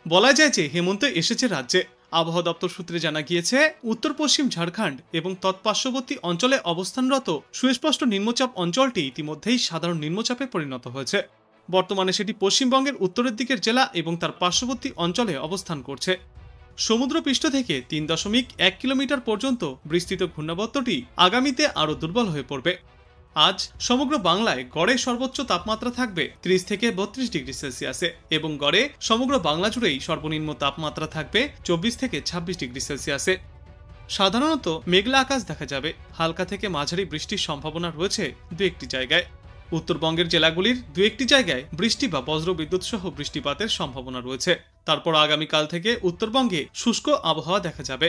বলা যায় যে হেমন্ত এসেছে রাজ্যে। আবহাওয়া দপ্তর সূত্রে জানা গিয়েছে, উত্তর পশ্চিম ঝাড়খণ্ড এবং তৎপার্শ্ববর্তী অঞ্চলে অবস্থানরত সুস্পষ্ট নিম্নচাপ অঞ্চলটি ইতিমধ্যেই সাধারণ নিম্নচাপে পরিণত হয়েছে। বর্তমানে সেটি পশ্চিমবঙ্গের উত্তরের দিকের জেলা এবং তার পার্শ্ববর্তী অঞ্চলে অবস্থান করছে। সমুদ্রপৃষ্ঠ থেকে 3.1 কিলোমিটার পর্যন্ত বিস্তৃত ঘূর্ণাবর্তটি আগামীতে আরও দুর্বল হয়ে পড়বে। আজ সমগ্র বাংলায় গড়ে সর্বোচ্চ তাপমাত্রা থাকবে 30 থেকে 32 ডিগ্রি সেলসিয়াসে এবং গড়ে সমগ্র বাংলা জুড়েই সর্বনিম্ন তাপমাত্রা থাকবে 24 থেকে 26 ডিগ্রি সেলসিয়াসে। সাধারণত মেঘলা আকাশ দেখা যাবে। হালকা থেকে মাঝারি বৃষ্টির সম্ভাবনা রয়েছে দু একটি জায়গায়। উত্তরবঙ্গের জেলাগুলির দু একটি জায়গায় বৃষ্টি বা বজ্রবিদ্যুৎ সহ বৃষ্টিপাতের সম্ভাবনা রয়েছে। তারপর আগামীকাল থেকে উত্তরবঙ্গে শুষ্ক আবহাওয়া দেখা যাবে।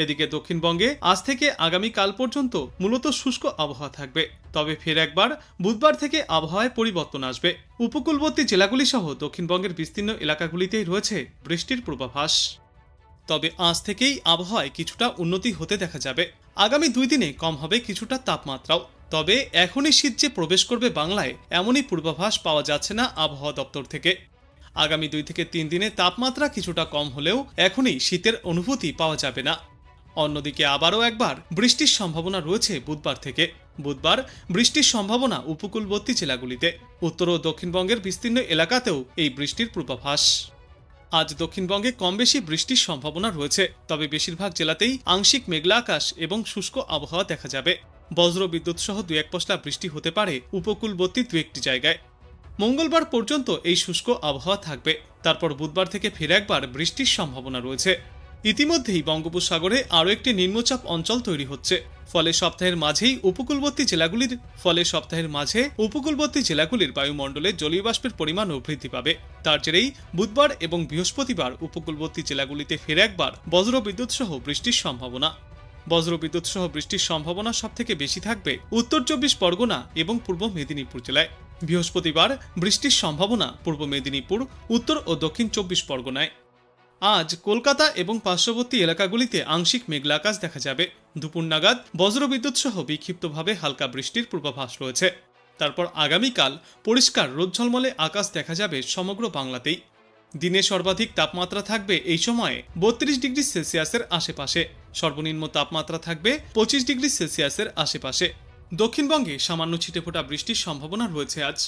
এদিকে দক্ষিণবঙ্গে আজ থেকে আগামীকাল পর্যন্ত মূলত শুষ্ক আবহাওয়া থাকবে। তবে ফের একবার বুধবার থেকে আবহাওয়ায় পরিবর্তন আসবে। উপকূলবর্তী জেলাগুলি সহ দক্ষিণবঙ্গের বিস্তীর্ণ এলাকাগুলিতেই রয়েছে বৃষ্টির পূর্বাভাস। তবে আজ থেকেই আবহাওয়ায় কিছুটা উন্নতি হতে দেখা যাবে। আগামী 2 দিনে কম হবে কিছুটা তাপমাত্রাও। তবে এখনই শীত যে প্রবেশ করবে বাংলায়, এমনই পূর্বাভাস পাওয়া যাচ্ছে না আবহাওয়া দপ্তর থেকে। আগামী 2 থেকে 3 দিনে তাপমাত্রা কিছুটা কম হলেও এখনই শীতের অনুভূতি পাওয়া যাবে না। অন্যদিকে আবারও একবার বৃষ্টির সম্ভাবনা রয়েছে বুধবার থেকে। বুধবার বৃষ্টির সম্ভাবনা উপকূলবর্তী জেলাগুলিতে। উত্তর ও দক্ষিণবঙ্গের বিস্তীর্ণ এলাকাতেও এই বৃষ্টির পূর্বাভাস। আজ দক্ষিণবঙ্গে কম বেশি বৃষ্টির সম্ভাবনা রয়েছে। তবে বেশিরভাগ জেলাতেই আংশিক মেঘলা আকাশ এবং শুষ্ক আবহাওয়া দেখা যাবে। বজ্র বিদ্যুৎ সহ 2-1 পশলা বৃষ্টি হতে পারে উপকূলবর্তী 2-1টি জায়গায়। মঙ্গলবার পর্যন্ত এই শুষ্ক আবহাওয়া থাকবে। তারপর বুধবার থেকে ফের একবার বৃষ্টির সম্ভাবনা রয়েছে। ইতিমধ্যেই বঙ্গোপসাগরে আরও একটি নিম্নচাপ অঞ্চল তৈরি হচ্ছে। ফলে সপ্তাহের মাঝে উপকূলবর্তী জেলাগুলির বায়ুমণ্ডলে জলীয় বাষ্পের পরিমাণও বৃদ্ধি পাবে। তার জেরেই বুধবার এবং বৃহস্পতিবার উপকূলবর্তী জেলাগুলিতে ফের একবার বজ্রবিদ্যুৎ সহ বৃষ্টির সম্ভাবনা। বজ্রবিদ্যুৎ সহ বৃষ্টির সম্ভাবনা সবথেকে বেশি থাকবে উত্তর 24 পরগনা এবং পূর্ব মেদিনীপুর জেলায়। বৃহস্পতিবার বৃষ্টির সম্ভাবনা পূর্ব মেদিনীপুর, উত্তর ও দক্ষিণ 24 পরগনায়। আজ কলকাতা এবং পার্শ্ববর্তী এলাকাগুলিতে আংশিক মেঘলা আকাশ দেখা যাবে। দুপুর নাগাদ বজ্রবিদ্যুৎ সহ বিক্ষিপ্তভাবে হালকা বৃষ্টির পূর্বাভাস রয়েছে। তারপর আগামীকাল পরিষ্কার রোদ ঝলমলে আকাশ দেখা যাবে সমগ্র বাংলাতেই। দিনে সর্বাধিক তাপমাত্রা থাকবে এই সময়ে 32 ডিগ্রি সেলসিয়াসের আশেপাশে। সর্বনিম্ন তাপমাত্রা থাকবে 25 ডিগ্রি সেলসিয়াসের আশেপাশে। দক্ষিণবঙ্গে সামান্য ছিটেফোঁটা বৃষ্টির সম্ভাবনা রয়েছে আজ।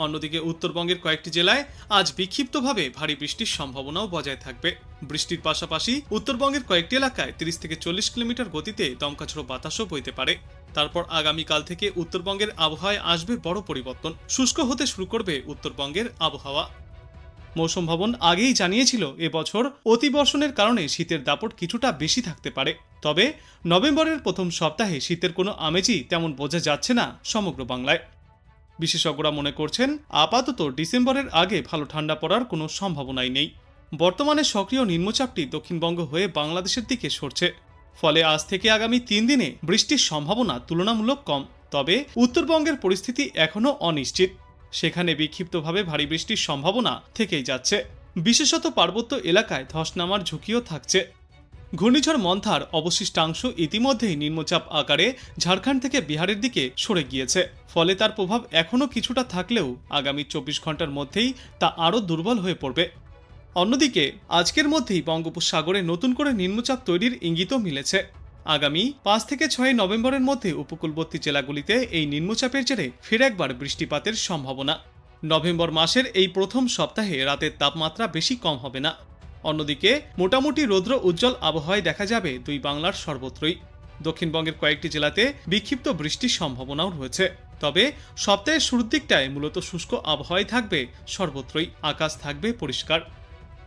অন্যদিকে উত্তরবঙ্গের কয়েকটি জেলায় আজ বিক্ষিপ্তভাবে ভারী বৃষ্টির সম্ভাবনাও বজায় থাকবে। বৃষ্টির পাশাপাশি উত্তরবঙ্গের কয়েকটি এলাকায় 30 থেকে 40 কিলোমিটার গতিতে দমকা ঝোড়ো বাতাসও বইতে পারে। তারপর আগামীকাল থেকে উত্তরবঙ্গের আবহাওয়ায় আসবে বড় পরিবর্তন। শুষ্ক হতে শুরু করবে উত্তরবঙ্গের আবহাওয়া। মৌসুম ভবন আগেই জানিয়েছিল এবছর অতিবর্ষণের কারণে শীতের দাপট কিছুটা বেশি থাকতে পারে। তবে নভেম্বরের প্রথম সপ্তাহে শীতের কোনো আমেজই তেমন বোঝা যাচ্ছে না সমগ্র বাংলায়। বিশেষজ্ঞরা মনে করছেন আপাতত ডিসেম্বরের আগে ভালো ঠান্ডা পড়ার কোনো সম্ভাবনাই নেই। বর্তমানে সক্রিয় নিম্নচাপটি দক্ষিণবঙ্গ হয়ে বাংলাদেশের দিকে সরছে। ফলে আজ থেকে আগামী 3 দিনে বৃষ্টির সম্ভাবনা তুলনামূলক কম। তবে উত্তরবঙ্গের পরিস্থিতি এখনও অনিশ্চিত। সেখানে বিক্ষিপ্তভাবে ভারী বৃষ্টির সম্ভাবনা থেকেই যাচ্ছে। বিশেষত পার্বত্য এলাকায় ধস নামার ঝুঁকিও থাকছে। ঘূর্ণিঝড় মন্থার অবশিষ্টাংশ ইতিমধ্যেই নিম্নচাপ আকারে ঝাড়খণ্ড থেকে বিহারের দিকে সরে গিয়েছে। ফলে তার প্রভাব এখনও কিছুটা থাকলেও আগামী 24 ঘন্টার মধ্যেই তা আরও দুর্বল হয়ে পড়বে। অন্যদিকে আজকের মধ্যেই বঙ্গোপসাগরে নতুন করে নিম্নচাপ তৈরির ইঙ্গিতও মিলেছে। আগামী 5 থেকে 6 নভেম্বরের মধ্যে উপকূলবর্তী জেলাগুলিতে এই নিম্নচাপের জেরে ফের একবার বৃষ্টিপাতের সম্ভাবনা। নভেম্বর মাসের এই প্রথম সপ্তাহে রাতের তাপমাত্রা বেশি কম হবে না। অন্যদিকে মোটামুটি রৌদ্র উজ্জ্বল আবহাওয়ায় দেখা যাবে দুই বাংলার সর্বত্রই। দক্ষিণবঙ্গের কয়েকটি জেলাতে বিক্ষিপ্ত বৃষ্টির সম্ভাবনাও রয়েছে। তবে সপ্তাহের শুরুর দিকটায় মূলত শুষ্ক আবহাওয়াই থাকবে সর্বত্রই। আকাশ থাকবে পরিষ্কার।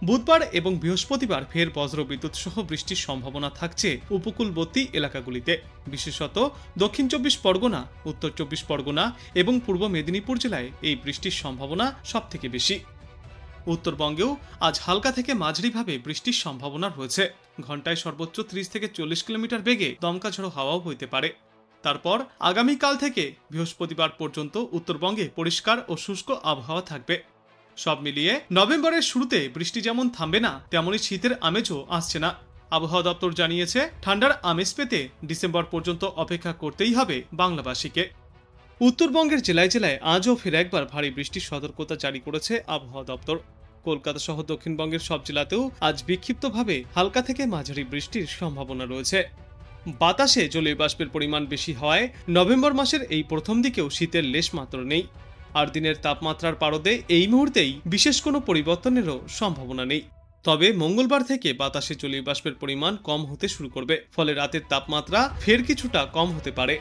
বুধবার এবং বৃহস্পতিবার ফের বজ্রবিদ্যুৎ সহ বৃষ্টির সম্ভাবনা থাকছে উপকূলবর্তী এলাকাগুলিতে। বিশেষত দক্ষিণ 24 পরগনা, উত্তর 24 পরগনা এবং পূর্ব মেদিনীপুর জেলায় এই বৃষ্টির সম্ভাবনা সবথেকে বেশি। উত্তরবঙ্গেও আজ হালকা থেকে মাঝারিভাবে বৃষ্টির সম্ভাবনা রয়েছে। ঘন্টায় সর্বোচ্চ 30 থেকে 40 কিলোমিটার বেগে দমকা ঝোড়ো হাওয়াও বইতে পারে। তারপর আগামীকাল থেকে বৃহস্পতিবার পর্যন্ত উত্তরবঙ্গে পরিষ্কার ও শুষ্ক আবহাওয়া থাকবে। সব মিলিয়ে নভেম্বরের শুরুতে বৃষ্টি যেমন থামবে না, তেমনই শীতের আমেজও আসছে না। আবহাওয়া দপ্তর জানিয়েছে ঠান্ডার আমেজ পেতে ডিসেম্বর পর্যন্ত অপেক্ষা করতেই হবে বাংলাবাসীকে। উত্তরবঙ্গের জেলায় জেলায় আজও ফের একবার ভারী বৃষ্টির সতর্কতা জারি করেছে আবহাওয়া দপ্তর। কলকাতা সহ দক্ষিণবঙ্গের সব জেলাতেও আজ বিক্ষিপ্তভাবে হালকা থেকে মাঝারি বৃষ্টির সম্ভাবনা রয়েছে। বাতাসে জলীয় বাষ্পের পরিমাণ বেশি হওয়ায় নভেম্বর মাসের এই প্রথম দিকেও শীতের লেশ মাত্র নেই। আর দিনের তাপমাত্রার পারদে এই মুহূর্তেই বিশেষ কোনো পরিবর্তনেরও সম্ভাবনা নেই। তবে মঙ্গলবার থেকে বাতাসে জলীয় বাষ্পের পরিমাণ কম হতে শুরু করবে, ফলে রাতের তাপমাত্রা ফের কিছুটা কম হতে পারে।